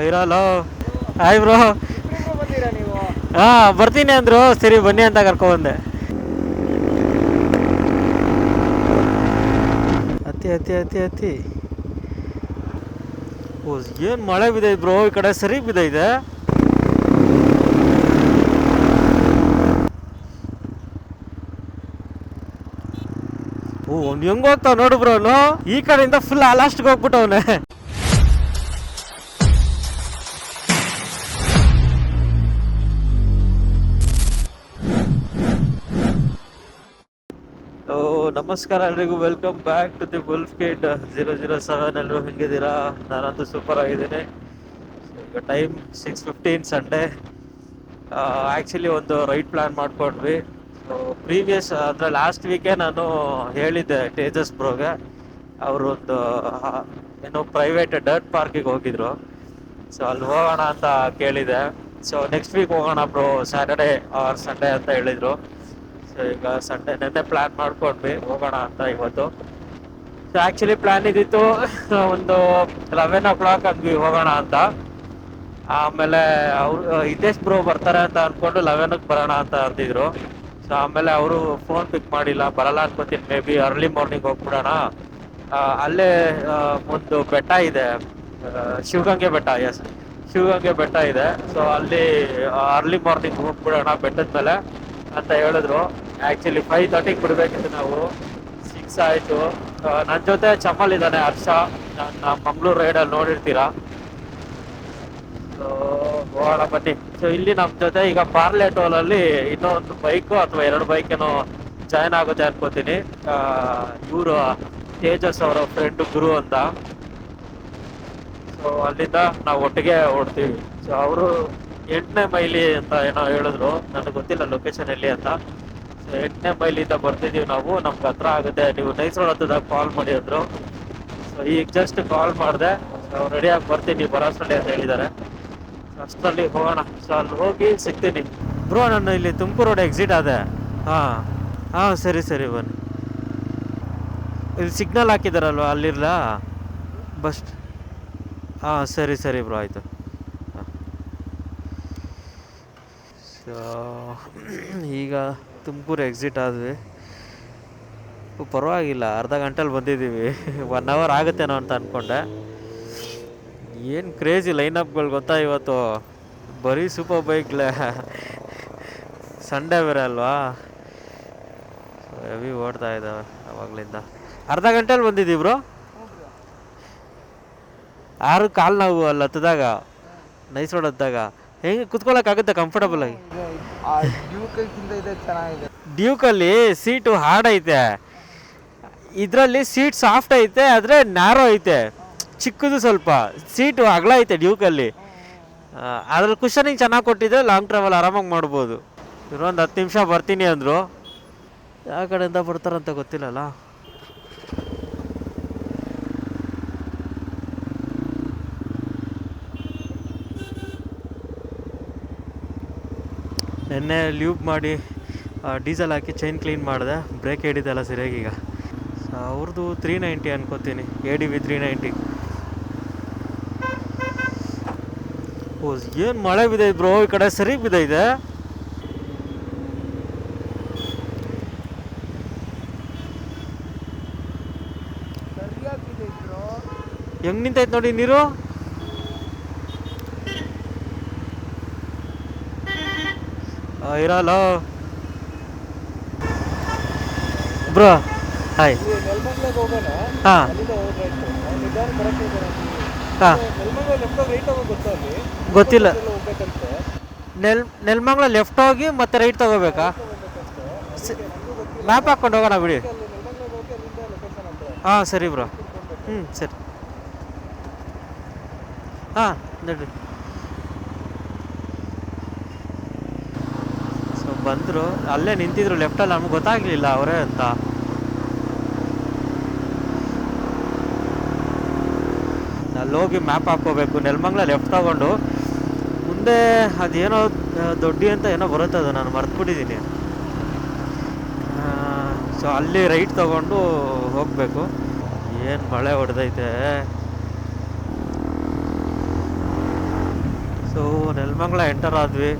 ಇರಲ್ಲ. Hi bro. ಬಂದಿರಾ ನೀವು? ಹಾಂ ಬರ್ತೀನಿ ಅಂದರು, ಸರಿ ಬನ್ನಿ ಅಂತ ಕರ್ಕೊಬಂದೆ. ಹತ್ತಿ ಹತ್ತಿ ಹತ್ತಿ ಹತ್ತಿ. ಓ ಏನು ಮಳೆ ಬಿದ್ದೈತೆ ಬ್ರೋ, ಈ ಕಡೆ ಸರಿ ಬಿದ್ದೈತೆ. ಓ ಅವ್ನು ಹೆಂಗೆ ಹೋಗ್ತಾವ ನೋಡು ಬ್ರೋ, ಅವನು ಈ ಕಡೆಯಿಂದ ಫುಲ್ ಲಾಸ್ಟ್ಗೆ ಹೋಗ್ಬಿಟ್ಟವನೆ. ನಮಸ್ಕಾರ ಎಲ್ರಿಗೂ, welcome back to the Wolf Kid 007. ಎಲ್ಲರೂ ಹೆಂಗಿದ್ದೀರಾ? ನಾನಂತೂ ಸೂಪರ್ ಆಗಿದ್ದೀನಿ. ಈಗ ಟೈಮ್ 6:15 ಸಂಡೇ. ಆ್ಯಕ್ಚುಲಿ ಒಂದು ರೈಡ್ ಪ್ಲ್ಯಾನ್ ಮಾಡ್ಕೊಂಡ್ವಿ. ಸೊ ಪ್ರೀವಿಯಸ್ ಅಂದರೆ ಲಾಸ್ಟ್ ವೀಕೆ ನಾನು ಹೇಳಿದ್ದೆ ತೇಜಸ್ ಬ್ರೋಗೆ. ಅವರು ಒಂದು ಏನೋ ಪ್ರೈವೇಟ್ ಡರ್ಟ್ ಪಾರ್ಕಿಗೆ ಹೋಗಿದ್ರು. ಸೊ ಅಲ್ಲಿ ಹೋಗೋಣ ಅಂತ ಕೇಳಿದೆ. ಸೊ ನೆಕ್ಸ್ಟ್ ವೀಕ್ ಹೋಗೋಣ ಬ್ರೋ, ಸ್ಯಾಟರ್ಡೇ ಆರ್ ಸಂಡೇ ಅಂತ ಹೇಳಿದರು. ಸೊ ಈಗ ಸಂಡೇ ನೆನ್ನೆ ಪ್ಲ್ಯಾನ್ ಮಾಡ್ಕೊಂಡ್ವಿ ಹೋಗೋಣ ಅಂತ ಇವತ್ತು. ಸೊ ಆ್ಯಕ್ಚುಲಿ ಪ್ಲ್ಯಾನ್ ಇದ್ದಿತ್ತು ಒಂದು 11 o'clock ಅಂದ್ವಿ ಹೋಗೋಣ ಅಂತ. ಆಮೇಲೆ ಅವರು ಹಿತೇಶ್ ಬ್ರೋ ಬರ್ತಾರೆ ಅಂತ ಅಂದ್ಕೊಂಡು 11ಕ್ಕೆ ಬರೋಣ ಅಂತ ಅಂತಿದ್ರು. ಸೊ ಆಮೇಲೆ ಅವರು ಫೋನ್ ಪಿಕ್ ಮಾಡಿಲ್ಲ, ಬರಲ್ಲ ಅನ್ಕೋತೀನಿ, ಮೇ ಬಿ ಅರ್ಲಿ ಮಾರ್ನಿಂಗ್ ಹೋಗ್ಬಿಡೋಣ. ಅಲ್ಲೇ ಒಂದು ಬೆಟ್ಟ ಇದೆ, ಶಿವಗಂಗೆ ಬೆಟ್ಟ. ಎಸ್, ಶಿವಗಂಗೆ ಬೆಟ್ಟ ಇದೆ. ಸೊ ಅಲ್ಲಿ ಅರ್ಲಿ ಮಾರ್ನಿಂಗ್ ಹೋಗ್ಬಿಡೋಣ ಬೆಟ್ಟದ ಮೇಲೆ ಅಂತ ಹೇಳಿದ್ರು. ಆ್ಯಕ್ಚುಲಿ 5:30ಗೆ ಬಿಡಬೇಕಿತ್ತು, ನಾವು 6 ಆಯಿತು. ನನ್ನ ಜೊತೆ ಚಮಲ್ ಇದ್ದಾನೆ, ಹರ್ಷ. ನಾನು ಮಂಗಳೂರು ರೈಡಲ್ಲಿ ನೋಡಿರ್ತೀರಾ. ಸೊ ಹೋಗೋಣ ಬನ್ನಿ. ಸೊ ಇಲ್ಲಿ ನಮ್ಮ ಜೊತೆ ಈಗ ಪಾರ್ಲೆ ಟೋಲಲ್ಲಿ ಇನ್ನೊಂದು ಬೈಕು ಅಥವಾ 2 ಬೈಕೇನೋ ಜಾಯ್ನ್ ಆಗುತ್ತೆ ಅನ್ಕೋತೀನಿ. ಇವರು ತೇಜಸ್ ಅವರ ಫ್ರೆಂಡು ಗುರು ಅಂತ. ಸೊ ಅಲ್ಲಿಂದ ನಾವು ಒಟ್ಟಿಗೆ ಓಡ್ತೀವಿ. ಸೊ ಅವರು 8ನೇ ಮೈಲಿ ಅಂತ ಏನೋ ಹೇಳಿದ್ರು, ನನಗೆ ಗೊತ್ತಿಲ್ಲ ಲೊಕೇಶನ್ ಎಲ್ಲಿ ಅಂತ. ಸೊ 8ನೇ ಮೈಲಿಂದ ಬರ್ತಿದ್ದೀವಿ ನಾವು, ನಮ್ಗೆ ಹತ್ರ ಆಗುತ್ತೆ, ನೀವು ನೈಸ್ ರೋಡ್ ಹತ್ತದಾಗ ಕಾಲ್ ಮಾಡಿ ಅಂದರು. ಸೊ ಈಗ ಜಸ್ಟ್ ಕಾಲ್ ಮಾಡಿದೆ, ಸೊ ರೆಡಿಯಾಗಿ ಬರ್ತೀನಿ ಬರೋಷ್ಟರಲ್ಲಿ ಅಂತ ಹೇಳಿದ್ದಾರೆ. ಅಷ್ಟರಲ್ಲಿ ಹೋಗೋಣ. ಸೊ ಅಲ್ಲಿ ಹೋಗಿ ಸಿಗ್ತೀನಿ ಬ್ರೋ. ನಾನು ಇಲ್ಲಿ ತುಮಕೂರು ರೋಡ್ ಎಕ್ಸಿಟ್ ಆದೆ. ಹಾಂ ಹಾಂ, ಸರಿ ಸರಿ ಬನ್ನಿ. ಇಲ್ಲಿ ಸಿಗ್ನಲ್ ಹಾಕಿದಾರಲ್ವ, ಅಲ್ಲಿರಲ್ಲ ಬಸ್. ಹಾಂ ಸರಿ ಸರಿ ಬ್ರೋ, ಆಯಿತು. ಸೊ ಈಗ ತುಮಕೂರು ಎಕ್ಸಿಟ್ ಆದ್ವಿ. ಪರವಾಗಿಲ್ಲ, ಅರ್ಧ ಗಂಟೆಲಿ ಬಂದಿದ್ದೀವಿ. 1 hour ಆಗುತ್ತೇನೋ ಅಂತ ಅಂದ್ಕೊಂಡೆ. ಏನು ಕ್ರೇಜಿ ಲೈನಪ್ಗಳು ಗೊತ್ತಾ ಇವತ್ತು, ಬರೀ ಸೂಪರ್ ಬೈಕ್ಲೆ. ಸಂಡೇ ಬೇರೆ ಅಲ್ವಾ, ಹೆವಿ ಓಡ್ತಾ ಇದ್ದಾವೆ ಅವಾಗಲಿಂದ. ಅರ್ಧ ಗಂಟೆಲಿ ಬಂದಿದ್ದೀವಿ ಬ್ರೋ. 6 ಕಾಲು ನಾವು ಅಲ್ಲಿ ಹತ್ತಿದಾಗ, ನೈಸ್ ರೋಡ್ ಹತ್ತಿದಾಗ. ಹೆಂಗೆ ಕುತ್ಕೊಳ್ಳೋಕ್ಕಾಗುತ್ತೆ ಕಂಫರ್ಟಬಲ್ ಆಗಿ? ಡ್ಯೂಕಲ್ಲಿ ಸೀಟು ಹಾರ್ಡ್ ಐತೆ, ಇದರಲ್ಲಿ ಸೀಟ್ ಸಾಫ್ಟ್ ಐತೆ, ಆದರೆ ನ್ಯಾರೋ ಐತೆ, ಚಿಕ್ಕದು ಸ್ವಲ್ಪ. ಸೀಟು ಅಗಲ ಐತೆ ಡ್ಯೂಕಲ್ಲಿ. ಅದ್ರಲ್ಲಿ ಕುಷನಿಂಗ್ ಚೆನ್ನಾಗಿ ಕೊಟ್ಟಿದ್ರೆ ಲಾಂಗ್ ಟ್ರಾವೆಲ್ ಆರಾಮಾಗಿ ಮಾಡ್ಬೋದು. ಇವರು ಒಂದು 10 ನಿಮಿಷ ಬರ್ತೀನಿ ಅಂದರು. ಯಾವ ಕಡೆಯಿಂದ ಬರ್ತಾರಂತ ಗೊತ್ತಿಲ್ಲಲ್ಲ. ನೆನ್ನೆ ಲ್ಯೂಬ್ ಮಾಡಿ ಡೀಸೆಲ್ ಹಾಕಿ ಚೈನ್ ಕ್ಲೀನ್ ಮಾಡಿದೆ, ಬ್ರೇಕ್ ಹಿಡಿದೆಲ್ಲ ಸರಿಯಾಗಿ. ಈಗ ಅವ್ರದ್ದು 390 ಅನ್ಕೋತೀನಿ, ADV 390. ಓ ಏನು ಮಳೆ ಬಿದ್ದೈತೆ ಬ್ರೋ, ಈ ಕಡೆ ಸರಿ ಬಿದ್ದೈತೆ. ಹೆಂಗ್ ನಿಂತೈತೆ ನೋಡಿ ನೀರು. ಇರಲ್ಲ ಬ್ರೋ. ಹಾಯ್. ಹಾಂ ಹಾಂ, ಗೊತ್ತಿಲ್ಲ. ನೆಲಮಂಗಲ ಲೆಫ್ಟ್ ಹೋಗಿ ಮತ್ತೆ ರೈಟ್ ತಗೋಬೇಕಾ? ಮ್ಯಾಪ್ ಹಾಕ್ಕೊಂಡು ಹೋಗೋಣ ಬಿಡಿ. ಹಾಂ ಸರಿ ಬ್ರೋ. ಸರಿ. ಹಾಂ ನಡ್ರಿ. ಸೊ ಬಂದರು, ಅಲ್ಲೇ ನಿಂತಿದ್ರು ಲೆಫ್ಟಲ್ಲಿ, ನಮ್ಗೆ ಗೊತ್ತಾಗಲಿಲ್ಲ ಅವರೇ ಅಂತ. ಅಲ್ಲಿ ಹೋಗಿ ಮ್ಯಾಪ್ ಹಾಕ್ಕೋಬೇಕು. ನೆಲಮಂಗಲ ಲೆಫ್ಟ್ ತಗೊಂಡು ಮುಂದೆ ಅದೇನೋ ದೊಡ್ಡಿ ಅಂತ ಏನೋ ಬರುತ್ತೆ, ಅದು ನಾನು ಮರ್ತ್ಬಿಟ್ಟಿದ್ದೀನಿ. ಸೊ ಅಲ್ಲಿ ರೈಟ್ ತಗೊಂಡು ಹೋಗಬೇಕು. ಏನು ಮಳೆ ಹೊಡೆದೈತೆ. ನೆಲಮಂಗಲ ಎಂಟರ್ ಆದ್ವಿ.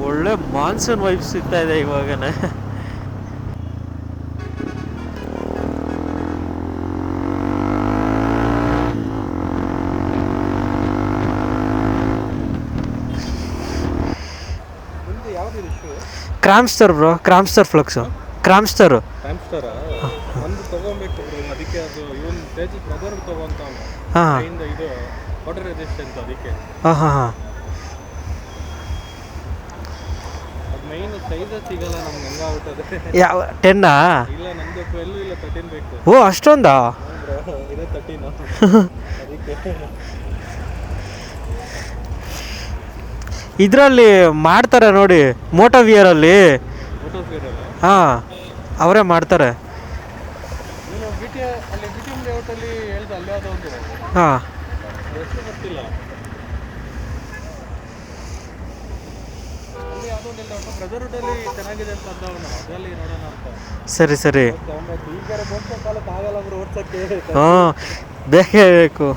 ಒಳ್ಳೆ ಮಾನ್ಸೂನ್ ವೈಬ್ಸ್ ಸಿಗ್ತಾ ಇದೆ ಇವಾಗನೇ. ಕ್ರಾಮ್ಸ್ಟರ್ ಬ್ರೋ, ಕ್ರಾಮ್ಸ್ಟರ್ ಫ್ಲಕ್ಸು, ಕ್ರಾಮ್ಸ್ಟರು. ಒಂದು ತಗೋಬೇಕು ಅದಕ್ಕೆ, ಅದು ಇವನ್ ತೇಜ್ ಬ್ರದರ್ ತಗೋಂತಾನೆ. ಇದು ವಾಟರ್ ರೆಸಿಸ್ಟೆಂಟ್ ಅದಕ್ಕೆ. ಹಾಂ ಹಾಂ ಹಾಂ. ಅದು ಮೈನ್ ಸೈಜ್ ಸಿಗಲ್ಲ ನಮ್ಗೆ, ಹಂಗಾಗ್ಬಿಟ್ಟದೆ. ಯಾವ 10 ಇಲ್ಲ ನಮ್ದು 12 ಇಲ್ಲ 13 ಬೇಕು. ಓ ಅಷ್ಟೊಂದಾ? ಇದು 13 ಅದಕ್ಕೆ. ಇದರಲ್ಲಿ ಮಾಡ್ತಾರೆ ನೋಡಿ, ಮೋಟೋವಿಯರಲ್ಲಿ. ಹಾಂ, ಅವರೇ ಮಾಡ್ತಾರೆ. ಹಾಂ, ಸರಿ ಸರಿ. ಹಾಂ, ಬೇಕೇ ಬೇಕು.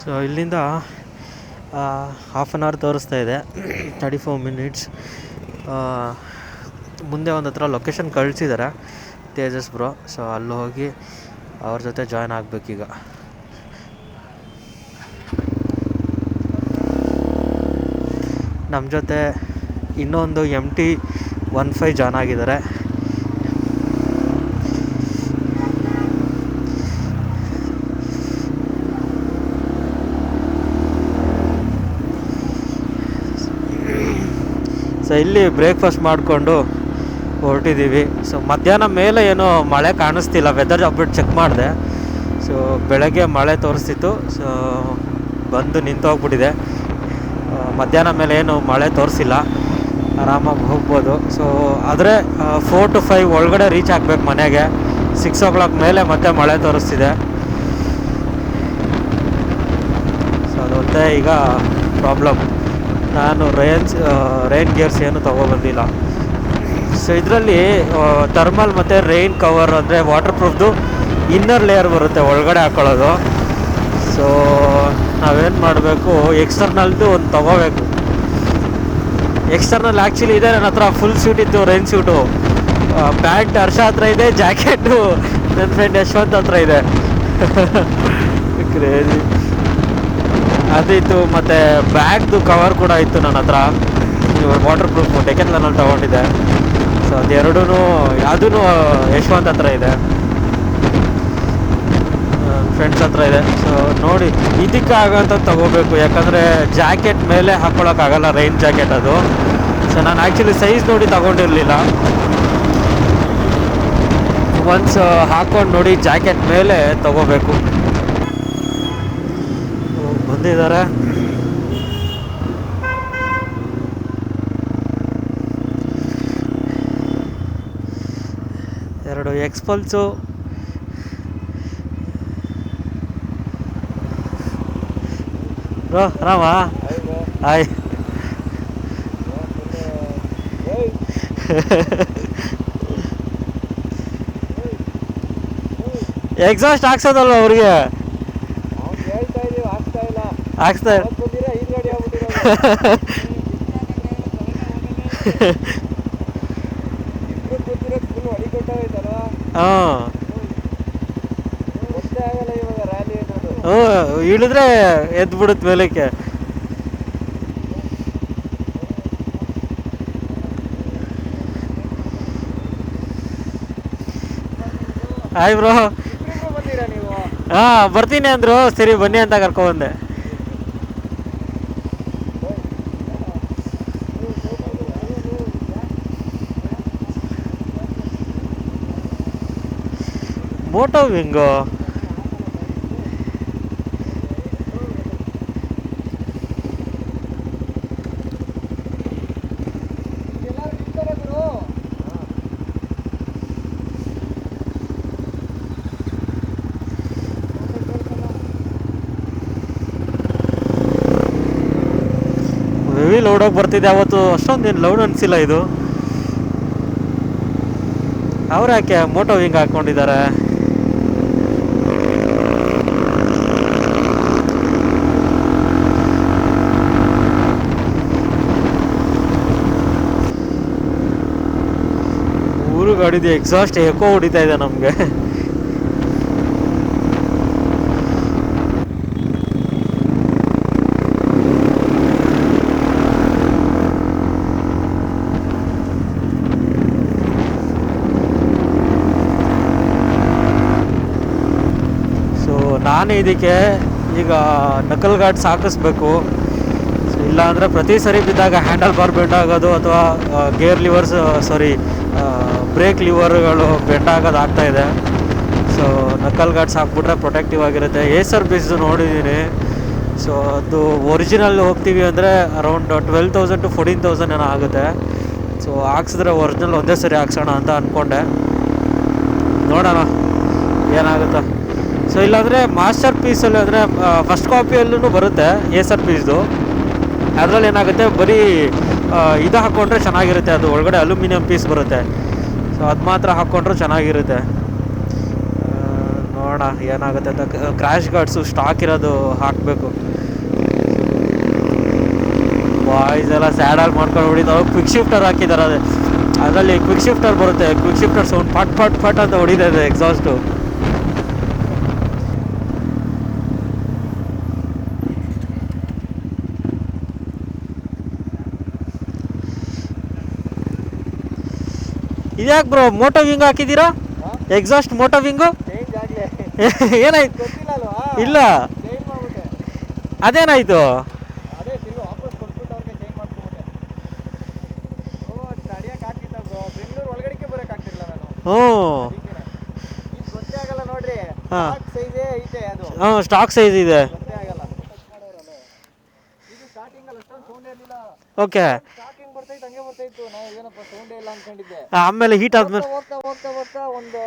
ಸೊ ಇಲ್ಲಿಂದ 1/2 ಅವರ್ ತೋರಿಸ್ತಾ ಇದೆ, 34 ಮಿನಿಟ್ಸ್. ಮುಂದೆ ಒಂದು ಹತ್ರ ಲೊಕೇಶನ್ ಕಳಿಸಿದ್ದಾರೆ ತೇಜಸ್ ಬ್ರೋ. ಸೊ ಅಲ್ಲಿ ಹೋಗಿ ಅವ್ರ ಜೊತೆ ಜಾಯ್ನ್ ಆಗಬೇಕೀಗ. ನಮ್ಮ ಜೊತೆ ಇನ್ನೊಂದು MT-15 ಜಾಯ್ನ್ ಆಗಿದ್ದಾರೆ. ಸೊ ಇಲ್ಲಿ ಬ್ರೇಕ್ಫಾಸ್ಟ್ ಮಾಡಿಕೊಂಡು ಹೊರಟಿದ್ದೀವಿ. ಸೊ ಮಧ್ಯಾಹ್ನ ಮೇಲೆ ಏನೋ ಮಳೆ ಕಾಣಿಸ್ತಿಲ್ಲ, ವೆದರ್ ಅಪ್ಡೇಟ್ ಚೆಕ್ ಮಾಡಿದೆ. ಸೊ ಬೆಳಗ್ಗೆ ಮಳೆ ತೋರಿಸ್ತಿತ್ತು, ಸೊ ಬಂದು ನಿಂತೋಗ್ಬಿಟ್ಟಿದೆ. ಮಧ್ಯಾಹ್ನ ಮೇಲೆ ಏನು ಮಳೆ ತೋರಿಸಿಲ್ಲ, ಆರಾಮಾಗಿ ಹೋಗ್ಬೋದು. ಸೊ ಆದರೆ 4 to 5 ಒಳಗಡೆ ರೀಚ್ ಆಗಬೇಕು ಮನೆಗೆ. 6 o'clock ಮೇಲೆ ಮತ್ತೆ ಮಳೆ ತೋರಿಸ್ತಿದೆ. ಸೊ ಅದೊಂದೇ ಈಗ ಪ್ರಾಬ್ಲಮ್. ನಾನು ರೈನ್ ಗೇರ್ಸ್ ಏನು ತೊಗೊಬಂದಿಲ್ಲ. ಸೊ ಇದರಲ್ಲಿ ಥರ್ಮಲ್ ಮತ್ತು ರೈನ್ ಕವರ್ ಅಂದರೆ ವಾಟರ್ ಪ್ರೂಫ್ದು ಇನ್ನರ್ ಲೇಯರ್ ಬರುತ್ತೆ ಒಳಗಡೆ ಹಾಕ್ಕೊಳ್ಳೋದು. ಸೊ ನಾವೇನು ಮಾಡಬೇಕು, ಎಕ್ಸ್ಟರ್ನಲ್ದು ಒಂದು ತೊಗೋಬೇಕು. ಎಕ್ಸ್ಟರ್ನಲ್ ಆ್ಯಕ್ಚುಲಿ ಇದೆ ನನ್ನ ಹತ್ರ, ಫುಲ್ ಸ್ಯೂಟ್ ಇತ್ತು, ರೈನ್ ಸ್ಯೂಟು. ಪ್ಯಾಂಟ್ ಹರ್ಷ ಹತ್ರ ಇದೆ, ಜಾಕೆಟು ನನ್ನ ಫ್ರೆಂಡ್ ಯಶವಂತ್ ಹತ್ರ ಇದೆ. ಕ್ರೇಜಿ ಅದಿತ್ತು. ಮತ್ತು ಬ್ಯಾಗ್ದು ಕವರ್ ಕೂಡ ಇತ್ತು ನನ್ನ ಹತ್ರ, ವಾಟರ್ ಪ್ರೂಫ್ ಡೆಕೆತ್ಲನಲ್ಲಿ ತೊಗೊಂಡಿದ್ದೆ. ಸೊ ಅದೆರಡೂ ಅದೂ ಯಶವಂತ್ ಹತ್ರ ಇದೆ, ಫ್ರೆಂಡ್ಸ್ ಹತ್ರ ಇದೆ. ಸೊ ನೋಡಿ ಇದಕ್ಕೆ ಆಗೋಂಥ ತೊಗೋಬೇಕು, ಯಾಕಂದರೆ ಜಾಕೆಟ್ ಮೇಲೆ ಹಾಕ್ಕೊಳಕ್ಕಾಗಲ್ಲ, ರೈನ್ ಜಾಕೆಟ್ ಅದು. ಸೊ ನಾನು ಆ್ಯಕ್ಚುಲಿ ಸೈಜ್ ನೋಡಿ ತೊಗೊಂಡಿರಲಿಲ್ಲ. ಒನ್ಸ್ ಹಾಕ್ಕೊಂಡು ನೋಡಿ ಜಾಕೆಟ್ ಮೇಲೆ ತೊಗೋಬೇಕು. ಬಂದಿದ್ದಾರೆ. ಎರಡು ಎಕ್ಸ್ಪಲ್ಸು, ಬ್ರೋ ಆರಾಮ? ಹಾಯ್. ಎಕ್ಸಾಸ್ಟ್ ಹಾಕ್ಸೋದಲ್ವ ಅವ್ರಿಗೆ? ಹಾಕ್ಸ್ತಾ ಹಾಂ. ಇಳಿದ್ರೆ ಎದ್ಬಿಡುತ್ತೆ ಮೇಲಕ್ಕೆ. Hi bro. ಹಾಂ ಬರ್ತೀನಿ ಅಂದರು, ಸರಿ ಬನ್ನಿ ಅಂತ ಕರ್ಕೊಬಂದೆ. ಮೋಟೋ ವಿಂಗು ಹೆವಿ ಲೌಡೋಗಿ ಬರ್ತಿದೆ. ಅವತ್ತು ಅಷ್ಟೊಂದೇನು ಲೌಡ್ ಅನಿಸಿಲ್ಲ ಇದು. ಅವ್ರು ಯಾಕೆ ಮೋಟೋ ವಿಂಗ್ ಹಾಕ್ಕೊಂಡಿದ್ದಾರೆ? ಗಾಡಿದು ಎಕ್ಸಾಸ್ಟ್ ಎಕೋ ಹೊಡಿತಾ ಇದೆ ನಮಗೆ. ನಾನು ಇದಕ್ಕೆ ಈಗ ನಕಲ್ ಗಾರ್ಡ್ಸ್ ಹಾಕಿಸ್ಬೇಕು. ಇಲ್ಲಾಂದರೆ ಪ್ರತಿ ಸರಿ ಬಿದ್ದಾಗ ಹ್ಯಾಂಡಲ್ ಬಾರ್ ಬೆಂಡ್ ಆಗೋದು ಅಥವಾ ಗೇರ್ ಲಿವರ್ಸ್ ಬ್ರೇಕ್ ಲಿವರ್ಗಳು ಬೆಂಡ್ ಆಗೋದು ಆಗ್ತಾಯಿದೆ. ಸೊ ನಕಲ್ ಗಾರ್ಡ್ಸ್ ಹಾಕ್ಬಿಟ್ರೆ ಪ್ರೊಟೆಕ್ಟಿವ್ ಆಗಿರುತ್ತೆ. ಏಸರ್ ಬೇಸ್ದು ನೋಡಿದ್ದೀನಿ. ಸೊ ಅದು ಒರಿಜಿನಲ್ ಹೋಗ್ತೀವಿ ಅಂದರೆ ಅರೌಂಡ್ 12,000 to 14,000 ಏನೋ ಆಗುತ್ತೆ. ಸೊ ಹಾಕ್ಸಿದ್ರೆ ಒರಿಜಿನಲ್ ಒಂದೇ ಸರಿ ಹಾಕ್ಸೋಣ ಅಂತ ಅಂದ್ಕೊಂಡೆ. ನೋಡೋಣ ಏನಾಗುತ್ತಾ. ಸೊ ಇಲ್ಲಾಂದರೆ ಮಾಸ್ಟರ್ ಪೀಸಲ್ಲಿ ಅಂದರೆ ಫಸ್ಟ್ ಕಾಪಿಯಲ್ಲೂ ಬರುತ್ತೆ ಏಸರ್ ಪೀಸ್ದು. ಅದರಲ್ಲಿ ಏನಾಗುತ್ತೆ ಬರೀ ಇದು ಹಾಕ್ಕೊಂಡ್ರೆ ಚೆನ್ನಾಗಿರುತ್ತೆ. ಅದು ಒಳಗಡೆ ಅಲ್ಯೂಮಿನಿಯಂ ಪೀಸ್ ಬರುತ್ತೆ. ಸೊ ಅದು ಮಾತ್ರ ಹಾಕ್ಕೊಂಡ್ರೆ ಚೆನ್ನಾಗಿರುತ್ತೆ. ನೋಡೋಣ ಏನಾಗುತ್ತೆ ಅಂತ. ಕ್ರ್ಯಾಶ್ ಗಾರ್ಡ್ಸು ಸ್ಟಾಕ್ ಇರೋದು ಹಾಕಬೇಕು. ಬಾಯ್ಸ್ ಎಲ್ಲ ಸ್ಯಾಡಲ್ ಮಾಡ್ಕೊಂಡು ಹೊಡಿತಾವೆ. ಕ್ವಿಕ್ ಶಿಫ್ಟರ್ ಹಾಕಿದ್ದಾರೆ. ಅದರಲ್ಲಿ ಕ್ವಿಕ್ ಶಿಫ್ಟರ್ ಬರುತ್ತೆ. ಕ್ವಿಕ್ ಶಿಫ್ಟರ್ ಸೌಂಡ್ ಪಟ್ ಪಟ್ ಪಟ್ ಅಂತ ಹೊಡಿತಾ ಇದೆ ಎಕ್ಸಾಸ್ಟು. ಇದ್ಯಾಕೆ ಬ್ರೋ ಮೋಟೋ ವಿಂಗ್ ಹಾಕಿದ್ದೀರಾ? ಎಕ್ಸಾಸ್ಟ್ ಮೋಟೋ ವಿಂಗು ಏನಾಯ್ತು? ಇಲ್ಲ ಅದೇನಾಯ್ತು? ಹಾಂ ಸ್ಟಾಕ್ ಸೈಜ್ ಇದೆ. ಓಕೆ ಆಮೇಲೆ ಹೀಟ್ ಆದ್ಮೇಲೆ ಹೋಗ್ತಾ ಒಂದು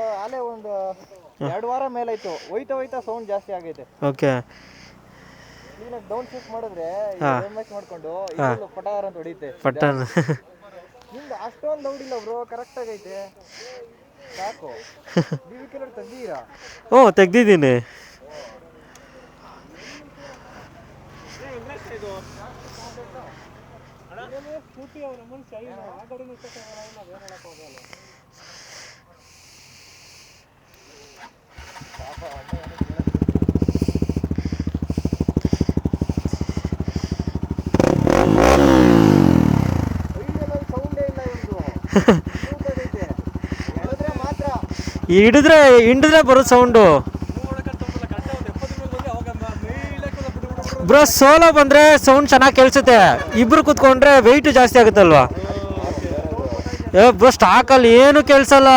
2 ವಾರ ಮೇಲಾಯ್ತು. ಹೋಯ್ತಾ ಸೌಂಡ್ ಜಾಸ್ತಿ ಆಗೈತೆ. ಓಕೆ ಕ್ಲೀನಾಗಿ ಡೌನ್ ಶಿಫ್ಟ್ ಮಾಡಿದ್ರೆ ಮಾಡ್ಕೊಂಡು ಪಟಾರ್ ಅಂತ ಹೊಡಿತೆ. ಪಟ್ಟನ್ ನಿಮ್ದು ಅಷ್ಟೊಂದು ಹೊಡಿಲ್ಲ ಬ್ರೋ, ಕರೆಕ್ಟ್ ಆಗೈತೆ ಸಾಕು. ತೆಗ್ದೀರಾ? ಹ್ಞೂ ತೆಗ್ದಿದ್ದೀನಿ. ಹಿಂಡಿದ್ರೆ ಬರೋ ಸೌಂಡು ಬ್ರೋ. ಸೋಲೋ ಬಂದರೆ ಸೌಂಡ್ ಚೆನ್ನಾಗಿ ಕೇಳಿಸುತ್ತೆ. ಇಬ್ಬರು ಕೂತ್ಕೊಂಡ್ರೆ ವೆಯ್ಟ್ ಜಾಸ್ತಿ ಆಗುತ್ತಲ್ವಾ. ಬ್ರೋ ಸ್ಟಾಕಲ್ಲಿ ಏನು ಕೇಳಿಸಲ್ಲ.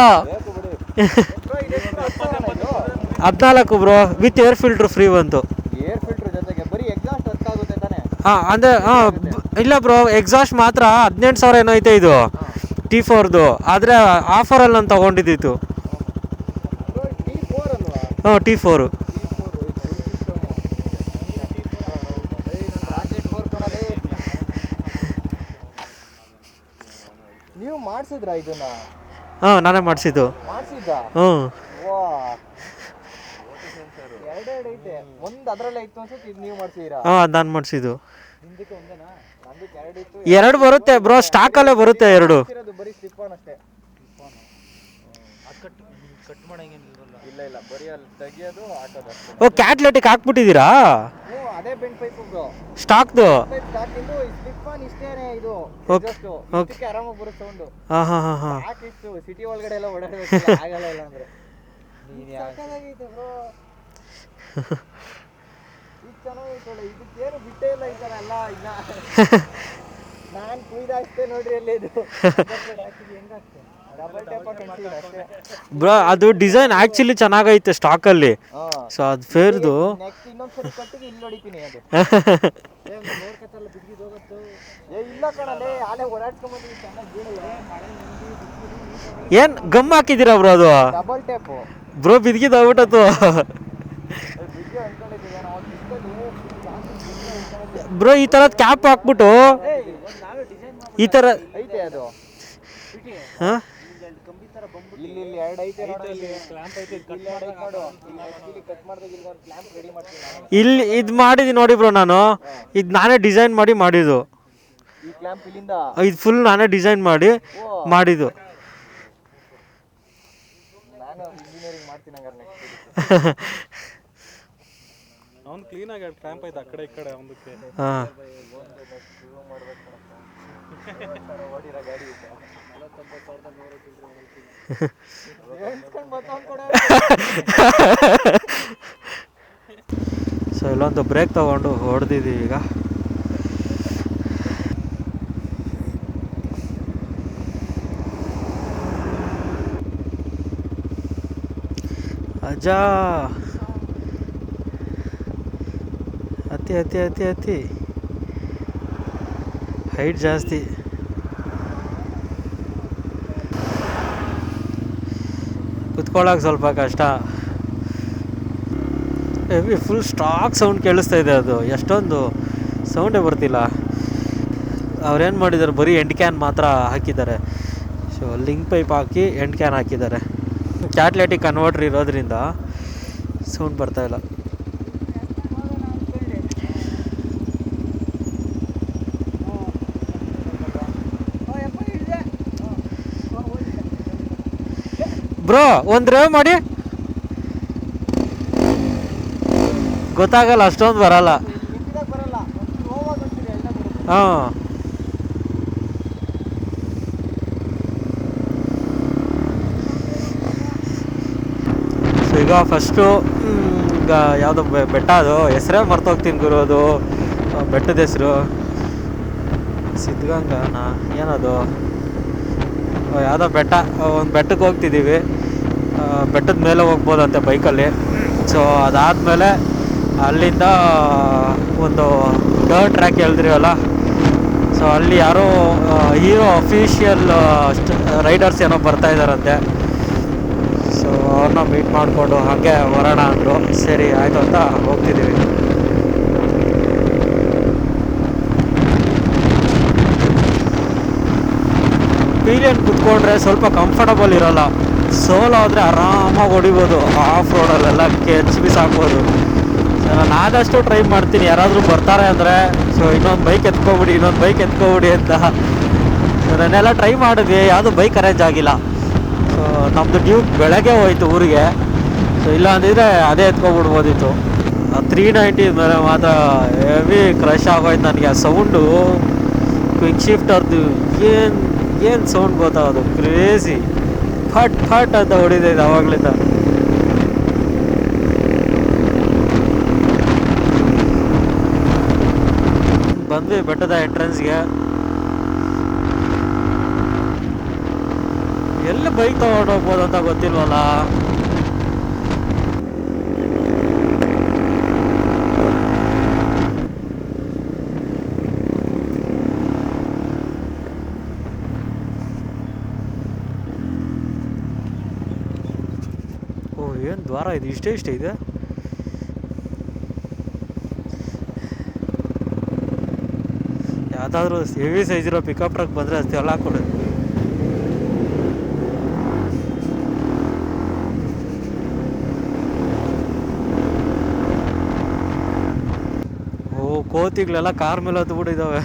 14 bro with air filter free ಬಂತು. ಹಾಂ ಅಂದರೆ ಇಲ್ಲ ಬ್ರೋ ಎಕ್ಸಾಸ್ಟ್ ಮಾತ್ರ 18,000 ಏನೋ ಐತೆ ಇದು T4ದು. ಆದರೆ ಆಫರಲ್ಲಿ ನಾನು ತೊಗೊಂಡಿದ್ದಿತ್ತು. ಹಾಂ T4. ನೀವು ಮಾಡಿಸಿದ್ರಾ ಇದನ್ನ? ಹಾಂ ನಾನೇ ಮಾಡಿಸಿದ್ದು. ಹ್ಞೂ ಎರಡೆರಡು ಐತೆ. ಒಂದು ಅದರಲ್ಲೇ ಇತ್ತು ಅನ್ಸುತ್ತೆ. ಇದು ನೀವು ಮಾಡಿಸಿದ್ದೀರಾ? ಹಾಂ ಅದು ನಾನು ಮಾಡಿಸಿದ್ದು. ಎರಡು ಬರುತ್ತೆ ಬ್ರೋ, ಸ್ಟಾಕಲ್ಲೇ ಬರುತ್ತೆ ಎರಡು. ಬರೀ ಸ್ಲಿಪ್ ಆನ್ ಅಷ್ಟೇ. ಇಲ್ಲ ಬರೀ ಅಲ್ಲಿ ತೆಗಿಯೋದು ಹಾಕೋದು. ಓ ಕ್ಯಾಟ್ಲೆಟಿಕ್ ಹಾಕ್ಬಿಟ್ಟಿದ್ದೀರಾ? ಅದೇ ಬೆಂಡ್ ಪೈಪ್ ಬ್ರೋ ಸ್ಟಾಕ್ದು. ಸ್ಟಾಕಿಂದು ಸ್ಲಿಪ್ ಆನ್ ಇಷ್ಟೇನೆ. ಇದು ಇದಕ್ಕೆ ಆರಾಮಾಗಿ ಬರುತ್ತೆ ಸೌಂಡು. ಹಾಂ ಹಾಂ ಹಾಂ ಹಾಂ ಹಾಕಿತ್ತು ಸಿಟಿ ಒಳಗಡೆ ಎಲ್ಲ ಓಡಾಡಬೇಕು ಆಗಲ್ಲ. ಇಲ್ಲ ಅಂದ್ರೆ ಸಾಕಾಗೈತೆ ಬ್ರೋ. ಇದು ಚೆನ್ನಾಗೈತಲ್ಲ. ಇದಕ್ಕೇನು ಬಿಟ್ಟೇ ಇಲ್ಲ ಈ ಥರ ಎಲ್ಲ. ಇಲ್ಲ ನಾನು ಕುಯ್ದಾಗ್ತೇ ನೋಡ್ರಿ ಅಲ್ಲಿ. ಇದು ಹೆಂಗಾಗ್ತದೆ ಡಬಲ್ ಟೇಪ್ ಕಳಿಸಿದ್ರೆ ಅಷ್ಟೇ ಬ್ರೋ. ಅದು ಡಿಸೈನ್ ಆ್ಯಕ್ಚುಲಿ ಚೆನ್ನಾಗೈತೆ ಸ್ಟಾಕಲ್ಲಿ. ಸೊ ಅದು ಫೇರ್ದು ನೆಕ್ಸ್ಟ್ ಇನ್ನೊಂದ್ಸರಿ ಕಟ್ಟಿಗೆ ಇಲ್ಲಿ ಹೊಡಿತೀನಿ. ಅದು ನೋಡ್ಕತ್ತಲ್ಲ ಬಿದ್ದಿದ್ದು ಇಲ್ಲ ಕಣಲೆ. ಆಲೆ ಓಡಾಡ್ಸ್ಕೊಂಬಂದಿದ್ದೀನಿ ಚೆನ್ನಾಗಿ ಬೀಳಲ್ಲ. ಏನು ಗಮ್ ಹಾಕಿದ್ದೀರಾ ಬ್ರೋ? ಅದು ಡಬಲ್ ಟೇಪ್ ಬ್ರೋ ಬಿದ್ದಿದ್ದಾಗ್ಬಿಟ್ಟತ್ತು ಬ್ರೋ. ಈ ಥರದ್ದು ಕ್ಯಾಪ್ ಹಾಕ್ಬಿಟ್ಟು ಈ ಥರ ಐತೆ ಅದು. ಹಾಂ ಇಲ್ಲಿ ಎರಡು ಐತೆ ಕ್ಲಾಂಪ್ ಐತೆ. ಕಟ್ ಮಾಡು. ಕಟ್ ಮಾಡಿದಾಗ ಇಲ್ಲಿ ಒಂದು ಕ್ಲಾಂಪ್ ರೆಡಿ ಮಾಡ್ತೀನಿ. ಇಲ್ಲಿ ಇದು ಮಾಡಿದ್ದೀನಿ ನೋಡಿ ಬ್ರೋ. ನಾನು ಇದು ನಾನೇ ಡಿಸೈನ್ ಮಾಡಿದ್ದು. ಈ ಕ್ಲಾಂಪ್ ಇಲ್ಲಿಂದ ಇದು ಫುಲ್ ನಾನೇ ಡಿಸೈನ್ ಮಾಡಿದ್ದು. ನಗರ್ ನೆಕ್ಸ್ಟ್ ಅವ್ನು ಕ್ಲೀನಾಗಿ ಟ್ರ್ಯಾಂಪ್ ಆಯ್ತು ಆ ಕಡೆ ಈ ಕಡೆ ಒಂದಕ್ಕೆ. ಹಾಂ ಓಡಿರೋ ಗಾಡಿ ಸೊ ಇಲ್ಲೊಂದು ಬ್ರೇಕ್ ತೊಗೊಂಡು ಹೊಡೆದಿದ್ದೀವಿ ಈಗ. ಅಜ್ಜಾ ಅತಿ ಹೈಟ್ ಜಾಸ್ತಿ. ಕುತ್ಕೊಳ್ಳೋಕೆ ಸ್ವಲ್ಪ ಕಷ್ಟ. ಹೆವಿ ಫುಲ್ ಸ್ಟಾಕ್ ಸೌಂಡ್ ಕೇಳಿಸ್ತಾ ಇದೆ. ಅದು ಎಷ್ಟೊಂದು ಸೌಂಡೇ ಬರ್ತಿಲ್ಲ. ಅವ್ರೇನು ಮಾಡಿದ್ದಾರೆ, ಬರೀ ಎಂಡ್ ಕ್ಯಾನ್ ಮಾತ್ರ ಹಾಕಿದ್ದಾರೆ. So link pipe hockey end can ಹಾಕಿದ್ದಾರೆ. ಕ್ಯಾಟ್ಲೆಟಿಕ್ ಕನ್ವರ್ಟ್ರ್ ಇರೋದ್ರಿಂದ ಸೌಂಡ್ ಬರ್ತಾಯಿಲ್ಲ. ಬ್ರೋ ಒಂದು ಡ್ರೈವ್ ಮಾಡಿ, ಗೊತ್ತಾಗಲ್ಲ, ಅಷ್ಟೊಂದು ಬರಲ್ಲ. ಹಾಂ ಸೊ ಈಗ ಫಸ್ಟು ಈಗ ಯಾವುದೋ ಬೆಟ್ಟ, ಅದು ಹೆಸರೇ ಮರ್ತೋಗ್ತೀನಿ ಗುರು. ಅದು ಬೆಟ್ಟದ ಹೆಸರು ಸಿದ್ಧಗಂಗಾನ ಏನದು, ಯಾವುದೋ ಬೆಟ್ಟ. ಒಂದು ಬೆಟ್ಟಕ್ಕೆ ಹೋಗ್ತಿದ್ದೀವಿ. ಬೆಟ್ಟದ ಮೇಲೆ ಹೋಗ್ಬೋದಂತೆ ಬೈಕಲ್ಲಿ. ಸೊ ಅದಾದಮೇಲೆ ಅಲ್ಲಿಂದ ಒಂದು ಡರ್ಟ್ ಟ್ರ್ಯಾಕ್ ಹೇಳಿದ್ರಿವಲ್ಲ, ಸೊ ಅಲ್ಲಿ ಯಾರೋ ಹೀರೋ ಅಫಿಷಿಯಲ್ ರೈಡರ್ಸ್ ಏನೋ ಬರ್ತಾಯಿದ್ದಾರಂತೆ. ಸೊ ಅವ್ರನ್ನ ಮೀಟ್ ಮಾಡಿಕೊಂಡು ಹಾಗೆ ಹೊರೋಣ ಅಂದರು. ಸರಿ ಆಯಿತು ಅಂತ ಹೋಗ್ತಿದ್ದೀವಿ. ಪೀಲಿಯನ್ ಕುತ್ಕೊಂಡ್ರೆ ಸ್ವಲ್ಪ ಕಂಫರ್ಟಬಲ್ ಇರೋಲ್ಲ. ಸೋಲೋ ಆದರೆ ಆರಾಮಾಗಿ ಹೊಡಿಬೋದು. ಆಫ್ ರೋಡಲ್ಲೆಲ್ಲ ಕೆಚ್ಚಿ ಬಿಸಾಕ್ಬೋದು. ಸೊ ನಾನು ಆದಷ್ಟು ಟ್ರೈ ಮಾಡ್ತೀನಿ, ಯಾರಾದರೂ ಬರ್ತಾರೆ ಅಂದರೆ ಸೊ ಇನ್ನೊಂದು ಬೈಕ್ ಎತ್ಕೊಬಿಡಿ ಅಂತ. ಸೊ ನಾನೆಲ್ಲ ಟ್ರೈ ಮಾಡಿದ್ವಿ, ಯಾವುದೂ ಬೈಕ್ ಅರೇಂಜ್ ಆಗಿಲ್ಲ. ಸೊ ನಮ್ಮದು ಡ್ಯೂಕ್ ಬೆಳಗ್ಗೆ ಹೋಯ್ತು ಊರಿಗೆ. ಸೊ ಇಲ್ಲ ಅಂದಿದ್ರೆ ಅದೇ ಎತ್ಕೊಬಿಡ್ಬೋದಿತ್ತು. 390 ಮೇಲೆ ಮಾತ್ರ ಹೆವಿ ಕ್ರಶ್ ಆಗೋಯ್ತು ನನಗೆ. ಆ ಸೌಂಡು ಕ್ವಿಕ್ ಶಿಫ್ಟರ್ದು ಏನು ಸೌಂಡ್ ಗೊತ್ತಾ, ಅದು ಕ್ರೇಜಿ. ಫಟ್ ಫಟ್ ಅಂತ ಹೊಡಿತೈತೆ ಆವಾಗಲಿಂದ. ಬಂದ್ವಿ ಬೆಟ್ಟದ ಎಂಟ್ರೆನ್ಸ್ಗೆ. ಎಲ್ಲಿ ಬೈಕ್ ತಗೊಂಡು ಹೋಗ್ಬೋದು ಅಂತ ಗೊತ್ತಿಲ್ವಲ್ಲ. ಏನು ದ್ವಾರ ಇದು, ಇಷ್ಟೇ ಇದೆ. ಯಾವುದಾದ್ರೂ ಹೆವಿ ಸೈಜ್ ಇರೋ ಪಿಕಪ್ ಟ್ರಕ್ ಬಂದರೆ ಅಷ್ಟೇ ಎಲ್ಲ ಕೊಡು. ಓ ಕೋತಿಗಳೆಲ್ಲ ಕಾರ್ ಮೇಲೆ ಹತ್ಬಿಟ್ಟಿದ್ದಾವೆ.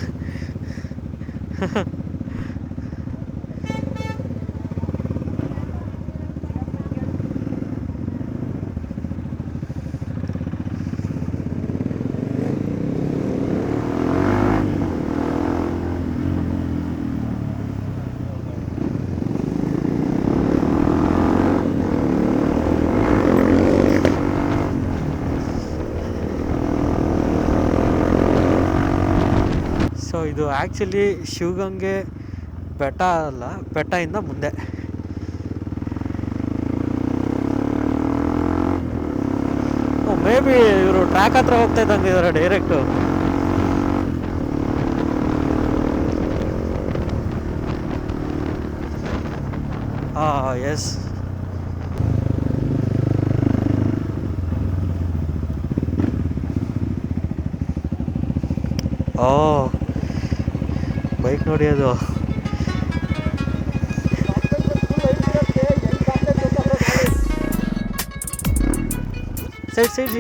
ಸೊ ಇದು ಆ್ಯಕ್ಚುಲಿ ಶಿವಗಂಗೆ ಬೆಟ್ಟ ಅಲ್ಲ, ಬೆಟ್ಟದಿಂದ ಮುಂದೆ. ಮೇ ಬಿ ಇವರು ಟ್ರ್ಯಾಕ್ ಹತ್ರ ಹೋಗ್ತಾ ಇದ್ದಂಗಿದ್ದಾರೆ ಡೈರೆಕ್ಟು. ಎಸ್. ಬೈಕ್ ನೋಡಿ ಅದು. ಸೈಡ್